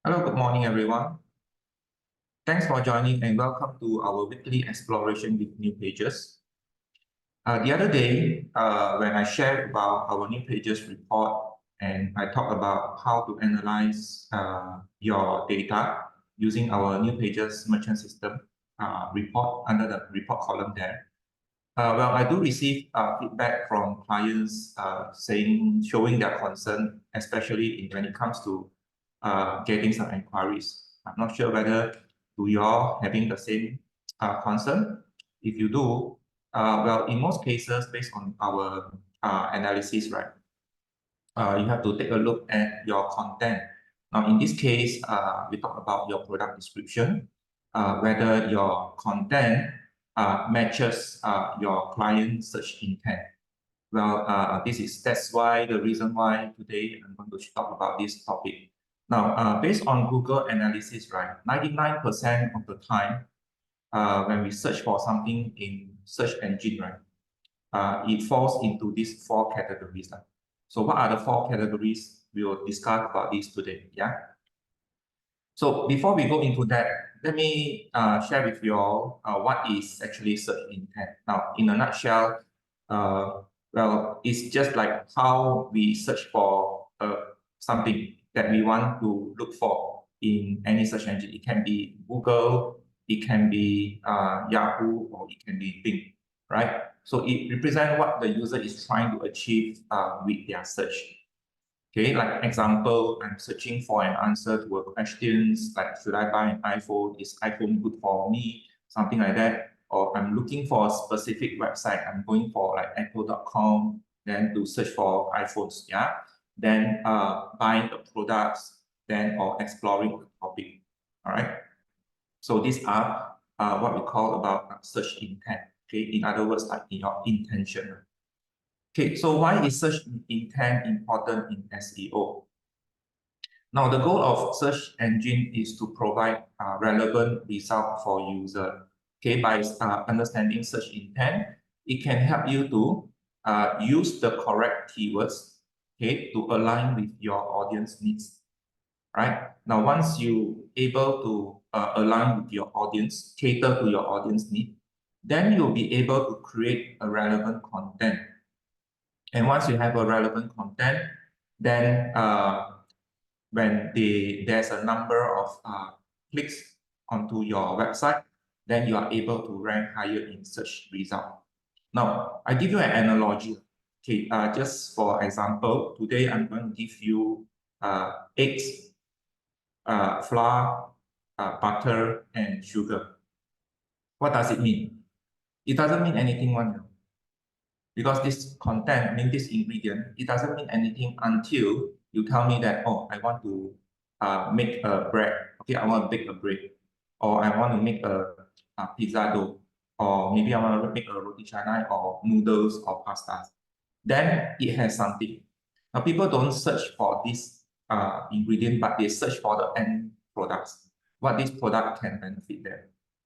Hello, good morning, everyone. Thanks for joining and welcome to our weekly exploration with new pages. The other day, when I shared about our new pages report and I talked about how to analyze your data using our new pages merchant system report under the report column there. Well, I do receive feedback from clients showing their concern, especially when it comes to getting some inquiries. I'm not sure whether you all having the same concern. If you do, well, in most cases, based on our analysis, right, you have to take a look at your content. Now, in this case, we talk about your product description, whether your content matches your client search intent. Well, that's why the reason why today I'm going to talk about this topic. Now, based on Google analysis, right, 99% of the time, when we search for something in search engine, right, it falls into these four categories. So what are the four categories? We will discuss about this today. Yeah. So before we go into that, let me share with you all what is actually search intent. Now, in a nutshell, well, it's just like how we search for something that we want to look for in any search engine. It can be Google, it can be Yahoo, or it can be Bing, right? So it represents what the user is trying to achieve with their search. Okay, like example, I'm searching for an answer to a question like, should I buy an iPhone? Is iPhone good for me? Something like that. Or I'm looking for a specific website. I'm going for like apple.com, then to search for iPhones, yeah. Then buying the products, then or exploring the topic, all right? So these are what we call about search intent, okay? In other words, like your intention. Okay, so why is search intent important in SEO? Now, the goal of search engine is to provide relevant result for user. Okay, by understanding search intent, it can help you to use the correct keywords, okay, to align with your audience needs. Right now, once you able to align with your audience, cater to your audience need, then you'll be able to create a relevant content. And once you have a relevant content, then when there's a number of clicks onto your website, then you are able to rank higher in search result. Now, I give you an analogy. Okay, just for example, today I'm going to give you eggs, flour, butter, and sugar. What does it mean? It doesn't mean anything one. Because this content, I mean this ingredient, it doesn't mean anything until you tell me that, oh, I want to make a bread. Okay, I want to bake a bread. Or I want to make a pizza dough. Or maybe I want to make a roti canai or noodles or pastas. Then it has something. Now, people don't search for this ingredient, but they search for the end products. What this product can benefit them.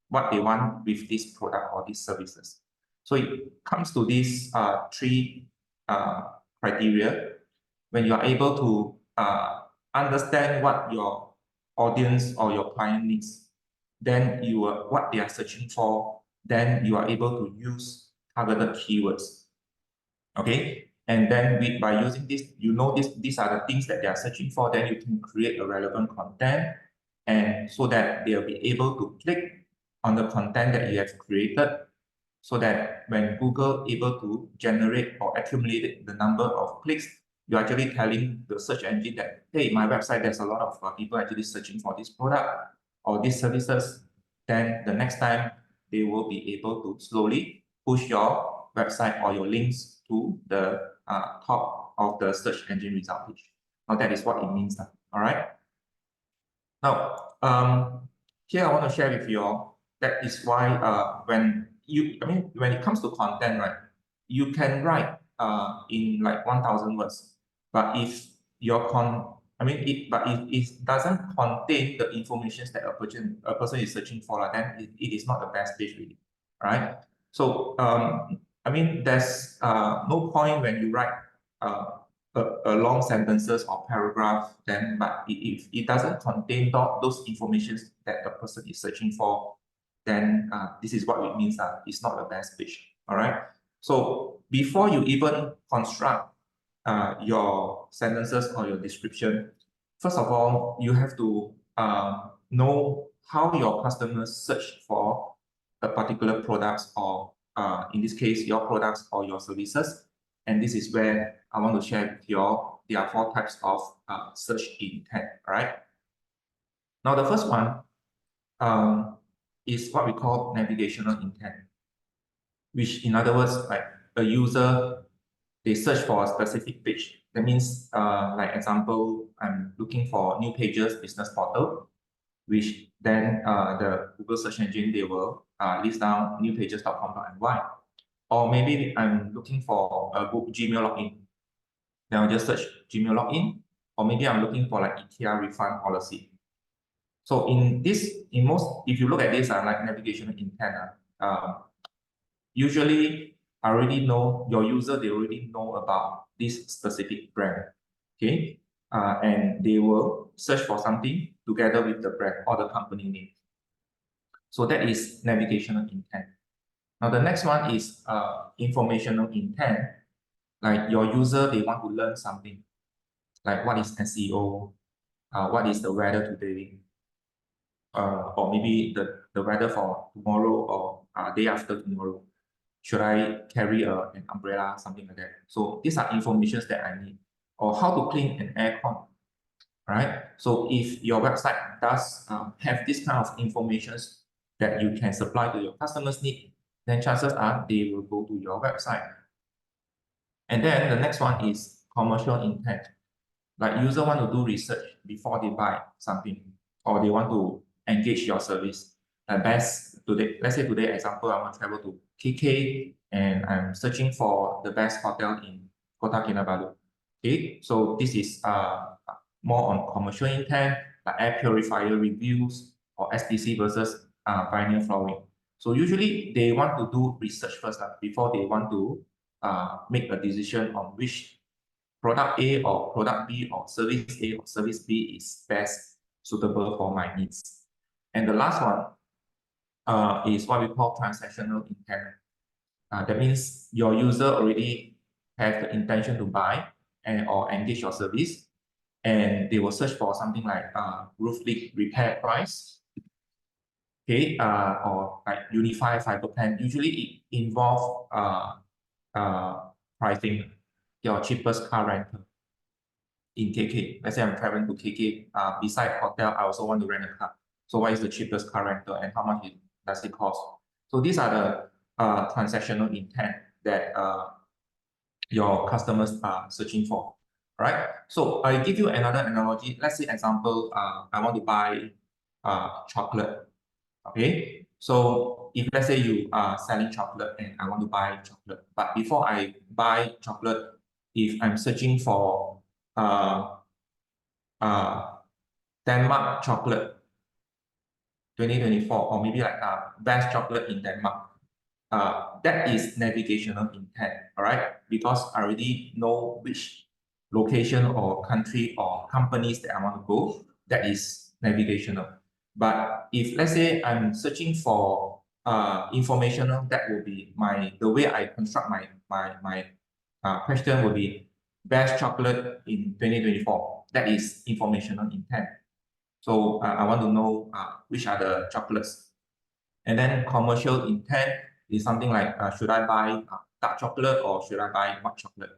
What they want with this product or these services. So it comes to these three criteria. When you are able to understand what your audience or your client needs, then you are what they are searching for, then you are able to use targeted keywords. Okay, and then by using this, you know these are the things that they are searching for, then you can create a relevant content, and so that they'll be able to click on the content that you have created, so that when Google able to generate or accumulate the number of clicks, you're actually telling the search engine that, hey, my website, there's a lot of people actually searching for this product or these services. Then the next time they will be able to slowly push your website or your links to the top of the search engine result page. Now that is what it means. All right. Now, here I want to share with you all that is why when it comes to content, right, you can write in like 1,000 words, but if your but if it doesn't contain the information that a person is searching for, then it is not the best page really, right? So there's no point when you write a long sentences or paragraph, then but if it doesn't contain those information that the person is searching for, then this is what it means that it's not the best page. All right. So before you even construct your sentences or your description, first of all, you have to know how your customers search for a particular products or in this case, your products or your services. And this is where I want to share with you all. There are 4 types of search intent, all right? Now, the first one is what we call navigational intent, which in other words, like a user, they search for a specific page. That means, like example, I'm looking for new pages business portal, which then the Google search engine, they will list down newpages.com.my. Or maybe I'm looking for a Gmail login. Then I'll just search Gmail login. Or maybe I'm looking for like IKEA refund policy. So if you look at this like navigational intent, usually I already know your user, they already know about this specific brand. Okay. And they will search for something together with the brand or the company name. So that is navigational intent. Now, the next one is informational intent. Like your user, they want to learn something. Like what is SEO? What is the weather today? Or maybe the weather for tomorrow or day after tomorrow. Should I carry an umbrella, something like that? So these are informations that I need. Or how to clean an aircon, right? So if your website does have this kind of information that you can supply to your customers' need, then chances are they will go to your website. And then the next one is commercial intent. Like user want to do research before they buy something, or they want to engage your service. Let's say today, example, I want to travel to KK and I'm searching for the best hotel in Kota Kinabalu. Okay, so this is more on commercial intent, like air purifier reviews or STC versus pioneer flooring. So usually they want to do research first before they want to make a decision on which product A or product B or service A or service B is best suitable for my needs. And the last one is what we call transactional intent. That means your user already have the intention to buy or engage your service, and they will search for something like roof leak repair price, okay, or like Unify fiber plan. Usually it involves pricing your cheapest car rental in KK. Let's say I'm traveling to KK. Beside hotel, I also want to rent a car. So what is the cheapest car rental and how much does it cost? So these are the transactional intent that your customers are searching for, right? So I give you another analogy. Let's say example, I want to buy chocolate, okay? So if let's say you are selling chocolate and I want to buy chocolate, but before I buy chocolate, if I'm searching for Denmark chocolate 2024, or maybe like best chocolate in Denmark, that is navigational intent, all right? Because I already know which location or country or companies that I want to go, that is navigational. But if let's say I'm searching for informational, that will be the way I construct my question will be best chocolate in 2024. That is informational intent. So I want to know which are the chocolates. And then commercial intent is something like, should I buy dark chocolate or should I buy white chocolate?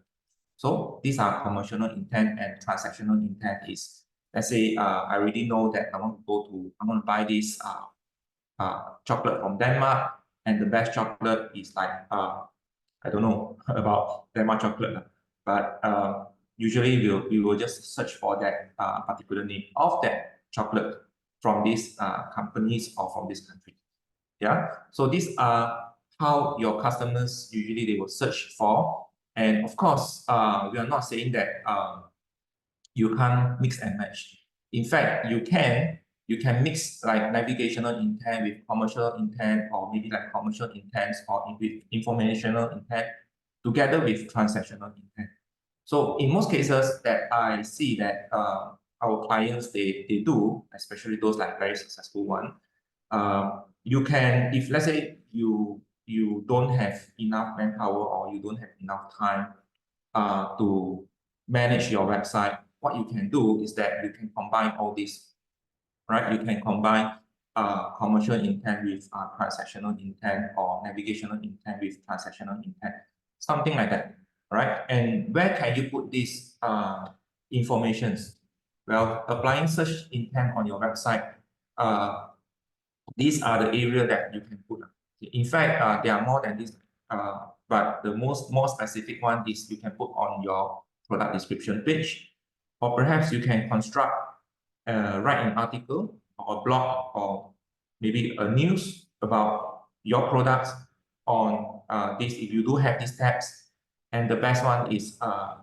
So these are commercial intent, and transactional intent is, let's say I already know that I want to buy this chocolate from Denmark, and the best chocolate is like, I don't know about Denmark chocolate, but usually we will just search for that particular name of that chocolate from these companies or from this country. Yeah, so these are how your customers usually they will search for. And of course, we are not saying that you can't mix and match. In fact, you can mix like navigational intent with commercial intent, or maybe like commercial intents or with informational intent together with transactional intent. So in most cases that I see that our clients, they do, especially those like very successful one, you can, if let's say you don't have enough manpower or you don't have enough time to manage your website, what you can do is that you can combine all this, right? You can combine commercial intent with transactional intent or navigational intent with transactional intent, something like that, right? And where can you put these informations? Well, applying search intent on your website, these are the area that you can put. In fact, there are more than this, but the more specific one is you can put on your product description page, or perhaps you can construct, write an article or a blog or maybe a news about your products on this, if you do have these tabs. And the best one is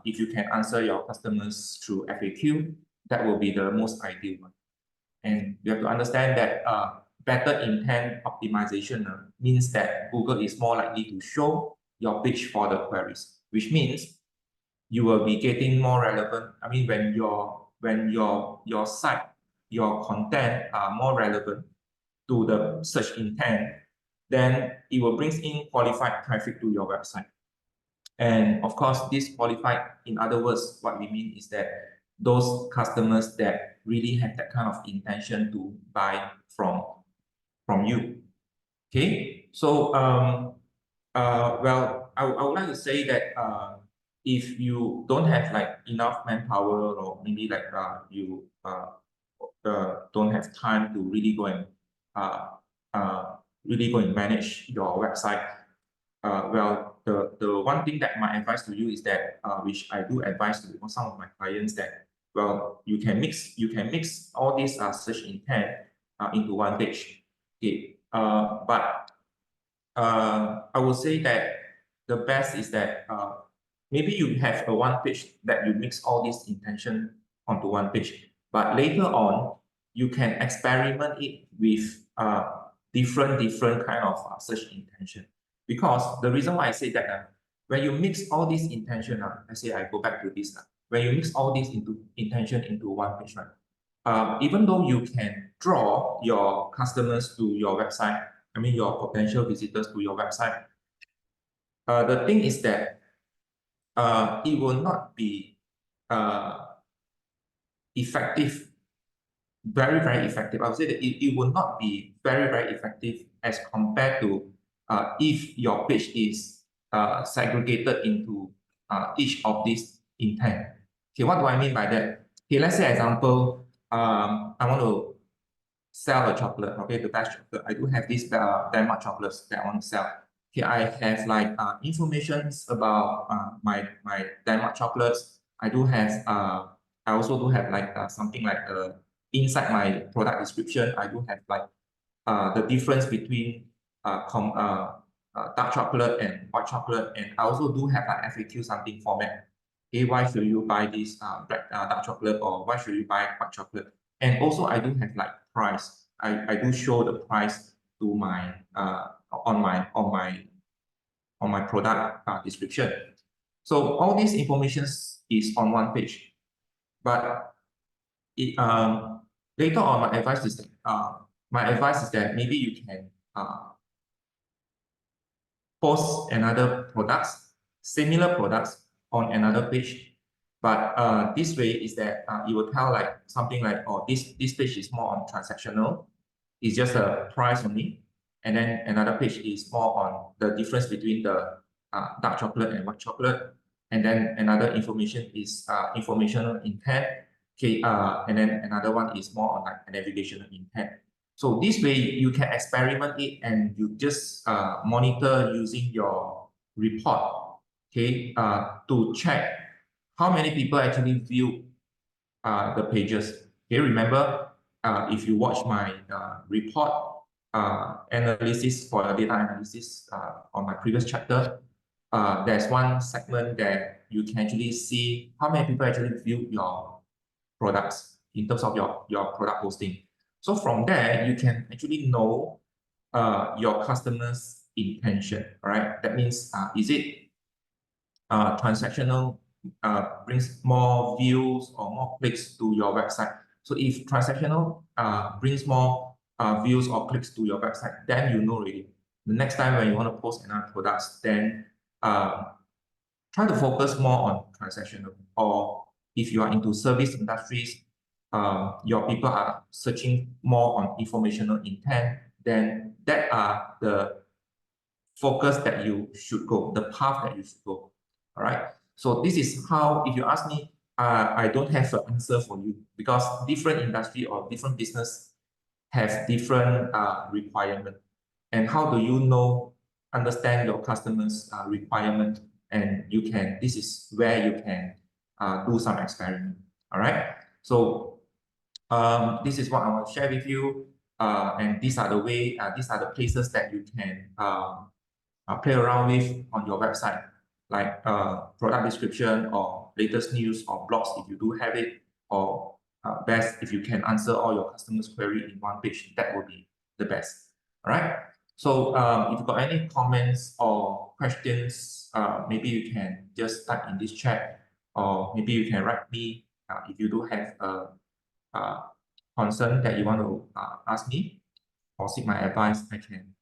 if you can answer your customers through FAQ, that will be the most ideal one. And you have to understand that better intent optimization means that Google is more likely to show your page for the queries, which means you will be getting more relevant. I mean, when your site, your content are more relevant to the search intent, then it will bring in qualified traffic to your website. And of course, this qualified, in other words, what we mean is that those customers that really have that kind of intention to buy from you. Okay, so well, I would like to say that if you don't have like enough manpower, or maybe like you don't have time to really go and manage your website, well, the one thing that my advice to you is that which I do advise to some of my clients, that well, you can mix all these search intent into one page. Okay, but I would say that the best is that maybe you have a one page that you mix all this intention onto one page, but later on you can experiment it with different kind of search intention. Because the reason why I say that, when you mix all these intention, let's say I go back to this, when you mix all these intention into one page, right? Even though you can draw your customers to your website, I mean your potential visitors to your website, the thing is that it will not be effective, very effective. I would say that it will not be very effective as compared to if your page is segregated into each of these intent. Okay, what do I mean by that? Okay, let's say example, I want to sell a chocolate. Okay, the best chocolate. I do have these Denmark chocolates that I want to sell. Okay, I have like informations about my Denmark chocolates. I do have I also do have like something like inside my product description. I do have like the difference between dark chocolate and white chocolate, and I also do have like FAQ something format. Okay, why should you buy this dark chocolate, or why should you buy white chocolate? And also I do have like price. I do show the price to my on my product description. So all these information is on one page, but it later on my advice is that maybe you can post another products, similar products on another page. But this way is that it will tell like something like, oh, this page is more on transactional, it's just a price only. And then another page is more on the difference between the dark chocolate and white chocolate. And then another information is informational intent. Okay, and then another one is more on like navigational intent. So this way you can experiment it, and you just monitor using your report, okay, to check how many people actually view the pages. Okay, remember, if you watch my report analysis for the data analysis on my previous chapter, there's one segment that you can actually see how many people actually view your products in terms of your product posting. So from there, you can actually know your customer's intention, right? That means, is it transactional brings more views or more clicks to your website. So if transactional brings more views or clicks to your website, then you know already. The next time when you want to post another products, then try to focus more on transactional. Or if you are into service industries, your people are searching more on informational intent, then that are the focus that you should go, the path that you should go. All right. So this is how, if you ask me, I don't have an answer for you because different industry or different business have different requirement. And how do you understand your customers' requirement? And you can, this is where you can do some experiment. All right. So this is what I want to share with you. And these are the way, these are the places that you can play around with on your website, like product description or latest news or blogs if you do have it, or best if you can answer all your customers' query in one page, that would be the best. All right. So if you've got any comments or questions, maybe you can just type in this chat, or maybe you can write me if you do have a concern that you want to ask me or seek my advice. I can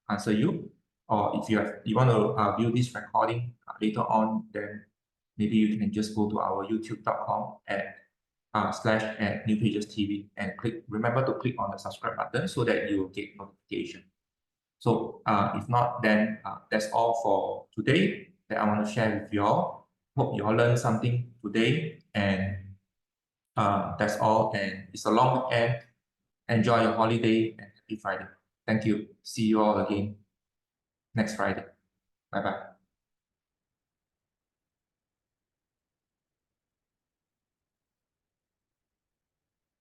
answer you. Or if you want to view this recording later on, then maybe you can just go to our youtube.com at /New Pages TV and remember to click on the subscribe button so that you will get notification. So if not, then that's all for today that I want to share with you all. Hope you all learned something today, and that's all. And it's a long weekend. Enjoy your holiday and happy Friday. Thank you. See you all again next Friday. Bye-bye.